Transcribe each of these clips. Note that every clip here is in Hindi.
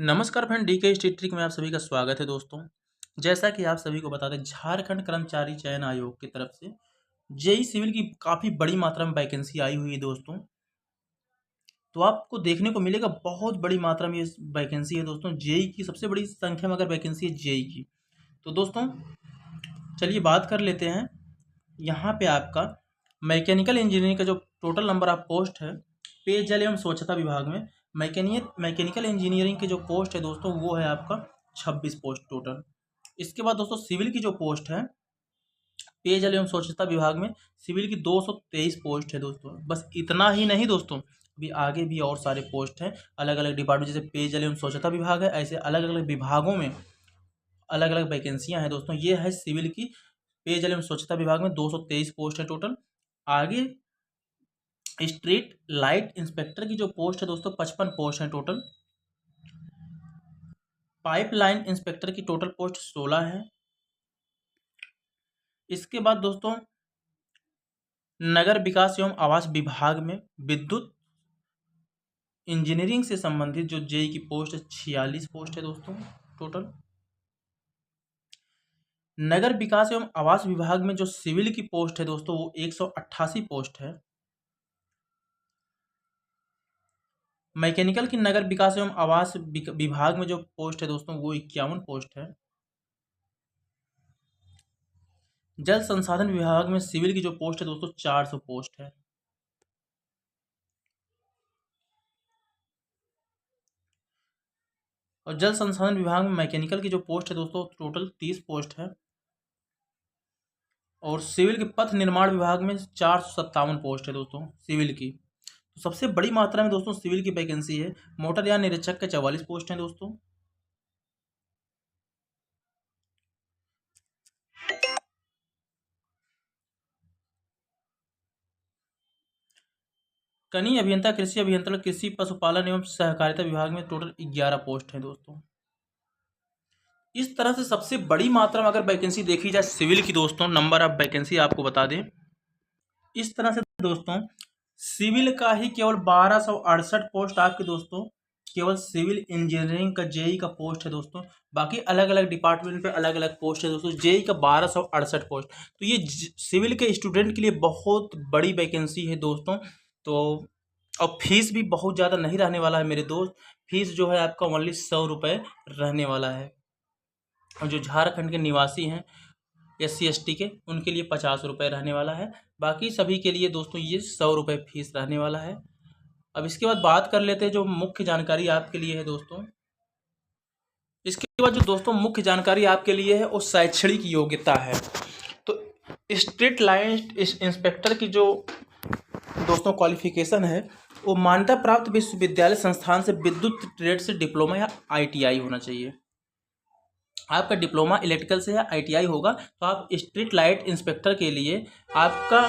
नमस्कार फ्रेंड, डीके स्ट्रीट ट्रिक में आप सभी का स्वागत है दोस्तों। जैसा कि आप सभी को बता दें, झारखंड कर्मचारी चयन आयोग की तरफ से जेई सिविल की काफ़ी बड़ी मात्रा में वैकेंसी आई हुई है दोस्तों। तो आपको देखने को मिलेगा बहुत बड़ी मात्रा में ये वैकेंसी है दोस्तों। जेई की सबसे बड़ी संख्या में अगर वैकेंसी है जेई की, तो दोस्तों चलिए बात कर लेते हैं। यहाँ पे आपका मैकेनिकल इंजीनियरिंग का जो टोटल नंबर ऑफ पोस्ट है पेयजल एवं स्वच्छता विभाग में, मैकेनिकल इंजीनियरिंग की जो पोस्ट है दोस्तों वो है आपका 26 पोस्ट टोटल। इसके बाद दोस्तों सिविल की जो पोस्ट है पेयजल एवं स्वच्छता विभाग में, सिविल की 223 पोस्ट है दोस्तों। बस इतना ही नहीं दोस्तों, अभी आगे भी और सारे पोस्ट हैं अलग अलग डिपार्टमेंट, जैसे पेयजल एवं स्वच्छता विभाग है, ऐसे अलग अलग विभागों में अलग अलग वैकेंसियां हैं दोस्तों। ये है सिविल की पेयजल एवं स्वच्छता विभाग में 223 पोस्ट है टोटल। आगे स्ट्रीट लाइट इंस्पेक्टर की जो पोस्ट है दोस्तों 55 पोस्ट है टोटल। पाइपलाइन इंस्पेक्टर की टोटल पोस्ट 16 है। इसके बाद दोस्तों नगर विकास एवं आवास विभाग में विद्युत इंजीनियरिंग से संबंधित जो जेई की पोस्ट है 46 पोस्ट है दोस्तों टोटल। नगर विकास एवं आवास विभाग में जो सिविल की पोस्ट है दोस्तों वो 188 पोस्ट है। मैकेनिकल की नगर विकास एवं आवास विभाग में जो पोस्ट है दोस्तों वो 51 पोस्ट है। जल संसाधन विभाग में सिविल की जो पोस्ट है दोस्तों 400 पोस्ट है। और जल संसाधन विभाग में मैकेनिकल की जो पोस्ट है दोस्तों टोटल 30 पोस्ट है। और सिविल के पथ निर्माण विभाग में 457 पोस्ट है दोस्तों सिविल की। तो सबसे बड़ी मात्रा में दोस्तों सिविल की वैकेंसी है। मोटरयान निरीक्षक के 44 पोस्ट हैं दोस्तों। कनीय अभियंता कृषि अभियंत्रण कृषि पशुपालन एवं सहकारिता विभाग में टोटल 11 पोस्ट हैं दोस्तों। इस तरह से सबसे बड़ी मात्रा में अगर वैकेंसी देखी जाए सिविल की दोस्तों, नंबर ऑफ वैकेंसी आपको बता दें इस तरह से दोस्तों, सिविल का ही केवल 1268 पोस्ट आपके दोस्तों केवल सिविल इंजीनियरिंग का जेई का पोस्ट है दोस्तों। बाकी अलग अलग डिपार्टमेंट पे अलग अलग पोस्ट है दोस्तों। जेई का 1268 पोस्ट, तो ये सिविल के स्टूडेंट के लिए बहुत बड़ी वैकेंसी है दोस्तों। तो और फीस भी बहुत ज़्यादा नहीं रहने वाला है मेरे दोस्त। फीस जो है आपका ओनली 100 रुपये रहने वाला है। और जो झारखंड के निवासी हैं SC ST के, उनके लिए 50 रुपये रहने वाला है। बाकी सभी के लिए दोस्तों ये 100 रुपये फीस रहने वाला है। अब इसके बाद बात कर लेते हैं जो मुख्य जानकारी आपके लिए है दोस्तों। इसके बाद जो दोस्तों मुख्य जानकारी आपके लिए है वो शैक्षणिक योग्यता है। तो स्ट्रीट लाइट इंस्पेक्टर की जो दोस्तों क्वालिफिकेशन है वो मान्यता प्राप्त विश्वविद्यालय संस्थान से विद्युत ट्रेड से डिप्लोमा या ITI होना चाहिए। आपका डिप्लोमा इलेक्ट्रिकल से या ITI होगा तो आप स्ट्रीट लाइट इंस्पेक्टर के लिए आपका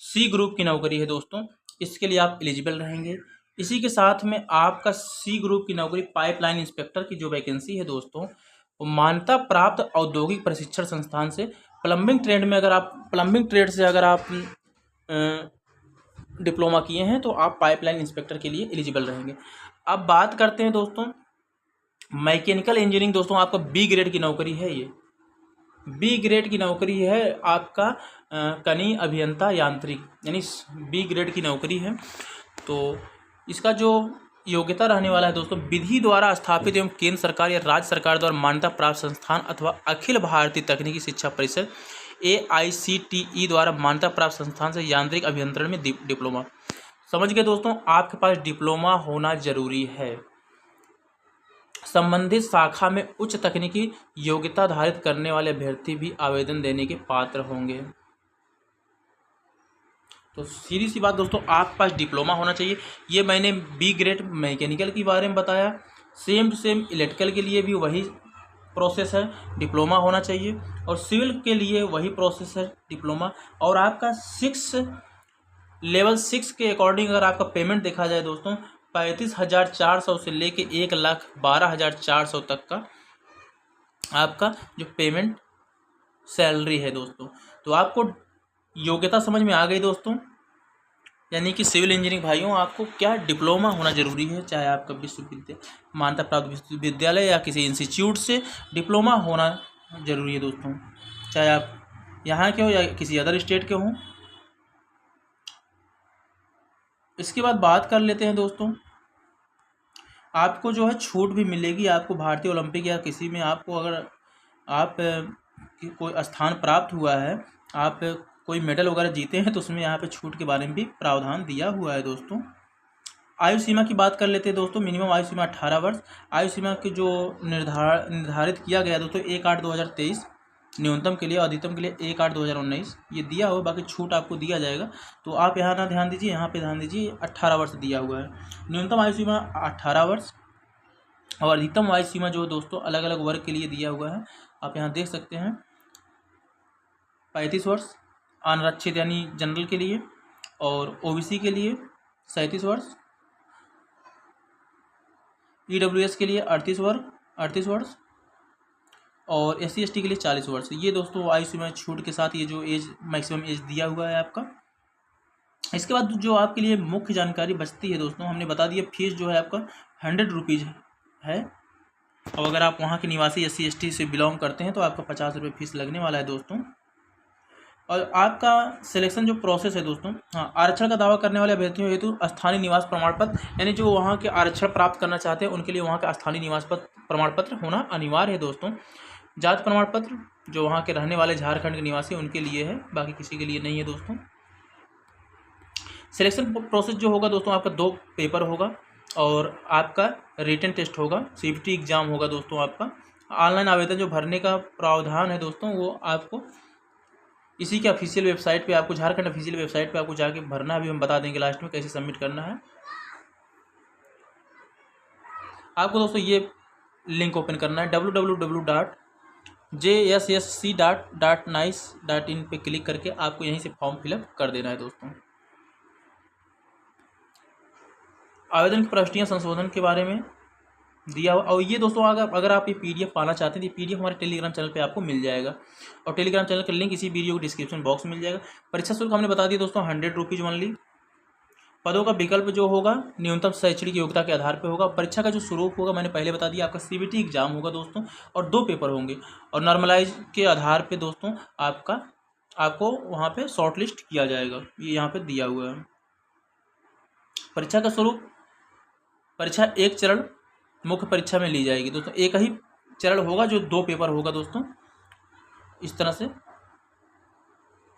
C ग्रुप की नौकरी है दोस्तों, इसके लिए आप एलिजिबल रहेंगे। इसी के साथ में आपका C ग्रुप की नौकरी पाइपलाइन इंस्पेक्टर की जो वैकेंसी है दोस्तों वो मान्यता प्राप्त औद्योगिक प्रशिक्षण संस्थान से प्लम्बिंग ट्रेड में, अगर आप प्लम्बिंग ट्रेड से अगर आप डिप्लोमा किए हैं तो आप पाइपलाइन इंस्पेक्टर के लिए एलिजिबल रहेंगे। अब बात करते हैं दोस्तों मैकेनिकल इंजीनियरिंग। दोस्तों आपका B ग्रेड की नौकरी है, ये B ग्रेड की नौकरी है आपका कनीय अभियंता यांत्रिक, यानी B ग्रेड की नौकरी है। तो इसका जो योग्यता रहने वाला है दोस्तों, विधि द्वारा स्थापित एवं केंद्र सरकार या राज्य सरकार द्वारा मान्यता प्राप्त संस्थान अथवा अखिल भारतीय तकनीकी शिक्षा परिषद AICTE द्वारा मान्यता प्राप्त संस्थान से यांत्रिक अभियंत्रण में डिप्लोमा। समझ गए दोस्तों, आपके पास डिप्लोमा होना जरूरी है। संबंधित शाखा में उच्च तकनीकी योग्यता धारित करने वाले अभ्यर्थी भी आवेदन देने के पात्र होंगे। तो सीधी सी बात दोस्तों, आपके पास डिप्लोमा होना चाहिए। ये मैंने B ग्रेड मैकेनिकल के बारे में बताया, सेम टू सेम इलेक्ट्रिकल के लिए भी वही प्रोसेस है, डिप्लोमा होना चाहिए। और सिविल के लिए वही प्रोसेस है, डिप्लोमा। और आपका लेवल 6 के अकॉर्डिंग अगर आपका पेमेंट देखा जाए दोस्तों, 35,400 से लेके 1,12,400 तक का आपका जो पेमेंट सैलरी है दोस्तों। तो आपको योग्यता समझ में आ गई दोस्तों। यानी कि सिविल इंजीनियरिंग भाइयों आपको क्या डिप्लोमा होना जरूरी है, चाहे आपका विश्वविद्यालय मान्यता प्राप्त विश्वविद्यालय या किसी इंस्टीट्यूट से डिप्लोमा होना जरूरी है दोस्तों, चाहे आप यहाँ के हो या किसी अदर स्टेट के हों। इसके बाद बात कर लेते हैं दोस्तों, आपको जो है छूट भी मिलेगी। आपको भारतीय ओलंपिक या किसी में आपको अगर आप कोई स्थान प्राप्त हुआ है, आप कोई मेडल वगैरह जीते हैं, तो उसमें यहाँ पे छूट के बारे में भी प्रावधान दिया हुआ है दोस्तों। आयु सीमा की बात कर लेते हैं दोस्तों। मिनिमम आयु सीमा 18 वर्ष। आयु सीमा की जो निर्धारित किया गया दोस्तों 1/8/2023 न्यूनतम के लिए, अधिकतम के लिए 1/8/2019 ये दिया हुआ। बाकी छूट आपको दिया जाएगा, तो आप यहाँ ना ध्यान दीजिए, यहाँ पे ध्यान दीजिए। 18 वर्ष दिया हुआ है। न्यूनतम आयु सीमा 18 वर्ष और अधिकतम आयु सीमा जो दोस्तों अलग अलग वर्ग के लिए दिया हुआ है, आप यहाँ देख सकते हैं। 35 वर्ष अनारक्षित यानी जनरल के लिए, और ओबीसी के लिए 37 वर्ष, ईडब्ल्यूएस के लिए 38 वर्ष और SC/ST के लिए 40 वर्ष। ये दोस्तों आयु सीमा छूट के साथ ये जो एज मैक्सिमम एज दिया हुआ है आपका। इसके बाद जो आपके लिए मुख्य जानकारी बचती है दोस्तों, हमने बता दिया फीस जो है आपका 100 रुपीज़ है। और अगर आप वहाँ के निवासी SC/ST से बिलोंग करते हैं तो आपका 50 रुपये फीस लगने वाला है दोस्तों। और आपका सिलेक्शन जो प्रोसेस है दोस्तों, हाँ, आरक्षण का दावा करने वाले अभ्यर्थियों हेतु स्थानीय निवास प्रमाण पत्र, यानी जो वहाँ के आरक्षण प्राप्त करना चाहते हैं उनके लिए वहाँ का स्थानीय निवास प्रमाण पत्र होना अनिवार्य है दोस्तों। जाति प्रमाण पत्र जो वहाँ के रहने वाले झारखंड के निवासी उनके लिए है, बाकी किसी के लिए नहीं है दोस्तों। सिलेक्शन प्रोसेस जो होगा दोस्तों, आपका 2 पेपर होगा और आपका रिटन टेस्ट होगा, CBT एग्जाम होगा दोस्तों आपका। ऑनलाइन आवेदन जो भरने का प्रावधान है दोस्तों, वो आपको इसी के ऑफिशियल वेबसाइट पे, आपको झारखंड ऑफिशियल वेबसाइट पे आपको जाके भरना है। अभी हम बता देंगे लास्ट में कैसे सबमिट करना है। आपको दोस्तों ये लिंक ओपन करना है, www.jssc.nice.in पे क्लिक करके आपको यहीं से फॉर्म फिलअप कर देना है दोस्तों। आवेदन की प्रविष्टियाँ संशोधन के बारे में दिया हुआ। और ये दोस्तों अगर आप ये PDF पाना चाहते हैं तो PDF हमारे टेलीग्राम चैनल पे आपको मिल जाएगा, और टेलीग्राम चैनल का लिंक इसी वीडियो के डिस्क्रिप्शन बॉक्स में मिल जाएगा। परीक्षा शुल्क हमने बता दिया दोस्तों 100 रुपीज़ ओनली। पदों का विकल्प जो होगा न्यूनतम शैक्षणिक योग्यता के आधार पर होगा। परीक्षा का जो स्वरूप होगा मैंने पहले बता दिया, आपका CBT एग्जाम होगा दोस्तों, और 2 पेपर होंगे, और नॉर्मलाइज के आधार पर दोस्तों आपको वहाँ पर शॉर्ट लिस्ट किया जाएगा। ये यहाँ पर दिया हुआ है। परीक्षा का स्वरूप, परीक्षा एक चरण मुख्य परीक्षा में ली जाएगी दोस्तों। एक ही चरण होगा जो 2 पेपर होगा दोस्तों। इस तरह से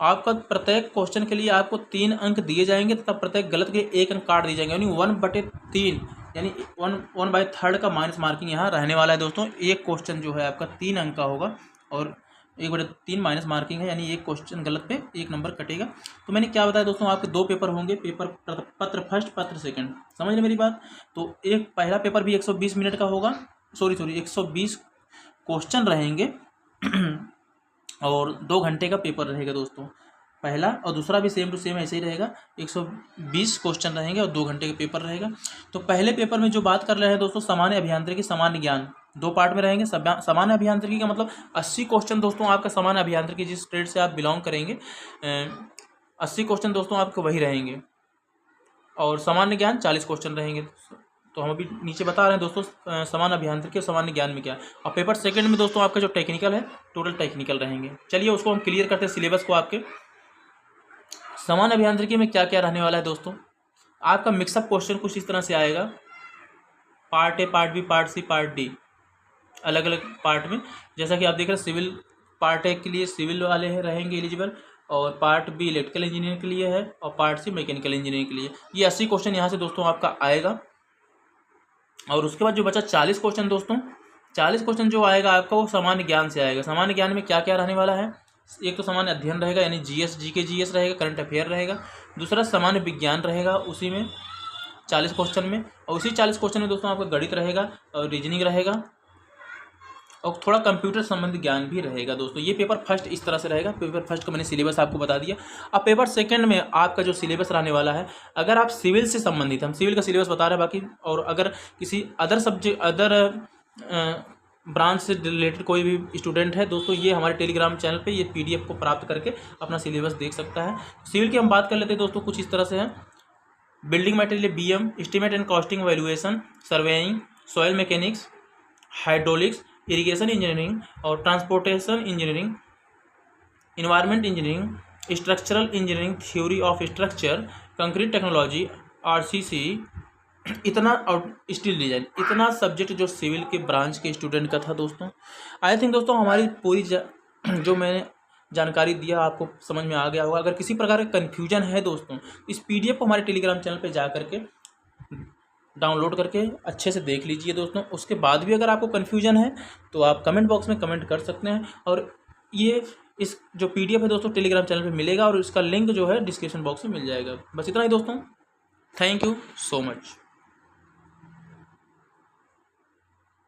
आपका प्रत्येक क्वेश्चन के लिए आपको 3 अंक दिए जाएंगे तथा प्रत्येक गलत के 1 अंक काट दिए जाएंगे, यानी 1/3 यानी 1/3 का माइनस मार्किंग यहाँ रहने वाला है दोस्तों। एक क्वेश्चन जो है आपका 3 अंक का होगा और 1/3 माइनस मार्किंग है, यानी एक क्वेश्चन गलत पे 1 नंबर कटेगा। तो मैंने क्या बताया दोस्तों, आपके 2 पेपर होंगे, पत्र फर्स्ट पत्र सेकंड, समझ रहे मेरी बात। तो एक पहला पेपर भी 120 मिनट का होगा, 120 क्वेश्चन रहेंगे और 2 घंटे का पेपर रहेगा दोस्तों। पहला और दूसरा भी सेम टू सेम ऐसे ही रहेगा, 120 क्वेश्चन रहेंगे और 2 घंटे का पेपर रहेगा। तो पहले पेपर में जो बात कर रहे हैं दोस्तों, सामान्य अभियांत्रिकी सामान्य ज्ञान, 2 पार्ट में रहेंगे। सामान्य अभियांत्रिकी का मतलब 80 क्वेश्चन दोस्तों आपका सामान्य अभियांत्रिकी जिस ट्रेड से आप बिलोंग करेंगे 80 क्वेश्चन दोस्तों आपको वही रहेंगे, और सामान्य ज्ञान 40 क्वेश्चन रहेंगे। तो हम अभी नीचे बता रहे हैं दोस्तों सामान्य अभियांत्रिकी और सामान्य ज्ञान में क्या। और पेपर सेकंड में दोस्तों आपका जो टेक्निकल है, टोटल टेक्निकल रहेंगे। चलिए उसको हम क्लियर करते हैं सिलेबस को। आपके सामान्य अभियांत्रिकी में क्या क्या रहने वाला है दोस्तों, आपका मिक्सअप क्वेश्चन कुछ इस तरह से आएगा, part A, part B, part C, part D, अलग अलग पार्ट में। जैसा कि आप देख रहे हैं सिविल पार्ट ए के लिए सिविल वाले रहेंगे एलिजिबल, और पार्ट बी इलेक्ट्रिकल इंजीनियरिंग के लिए है, और पार्ट सी मैकेनिकल इंजीनियरिंग के लिए। ये 80 क्वेश्चन यहाँ से दोस्तों आपका आएगा। और उसके बाद जो बचा 40 क्वेश्चन दोस्तों, 40 क्वेश्चन जो आएगा आपका वो सामान्य ज्ञान से आएगा। सामान्य ज्ञान में क्या क्या रहने वाला है, एक तो सामान्य अध्ययन रहेगा, यानी GS GK GS रहेगा, करंट अफेयर रहेगा। दूसरा सामान्य विज्ञान रहेगा उसी में 40 क्वेश्चन में, और उसी 40 क्वेश्चन में दोस्तों आपका गणित रहेगा और रीजनिंग रहेगा, और थोड़ा कंप्यूटर संबंधी ज्ञान भी रहेगा दोस्तों। ये पेपर फर्स्ट इस तरह से रहेगा। पेपर फर्स्ट का मैंने सिलेबस आपको बता दिया। अब पेपर सेकंड में आपका जो सिलेबस रहने वाला है, अगर आप सिविल से संबंधित, हम सिविल का सिलेबस बता रहे हैं बाकी, और अगर किसी अदर सब्जेक्ट अदर ब्रांच से रिलेटेड कोई भी स्टूडेंट है दोस्तों, ये हमारे टेलीग्राम चैनल पे ये PDF को प्राप्त करके अपना सिलेबस देख सकता है। सिविल की हम बात कर लेते हैं दोस्तों, कुछ इस तरह से है। Building material BM, estimate and costing valuation, surveying, soil mechanics, hydraulics, irrigation engineering और transportation engineering, environment engineering, structural engineering, theory of structure, concrete technology, RCC, इतना और स्टील डिजाइन, इतना सब्जेक्ट जो सिविल के ब्रांच के स्टूडेंट का था दोस्तों। आई थिंक दोस्तों हमारी पूरी जो मैंने जानकारी दिया आपको समझ में आ गया होगा। अगर किसी प्रकार का कन्फ्यूजन है दोस्तों, इस PDF को हमारे टेलीग्राम चैनल पे जा करके डाउनलोड करके अच्छे से देख लीजिए दोस्तों। उसके बाद भी अगर आपको कन्फ्यूजन है तो आप कमेंट बॉक्स में कमेंट कर सकते हैं, और ये इस जो PDF है दोस्तों टेलीग्राम चैनल पे मिलेगा, और इसका लिंक जो है डिस्क्रिप्शन बॉक्स में मिल जाएगा। बस इतना ही दोस्तों, थैंक यू सो मच।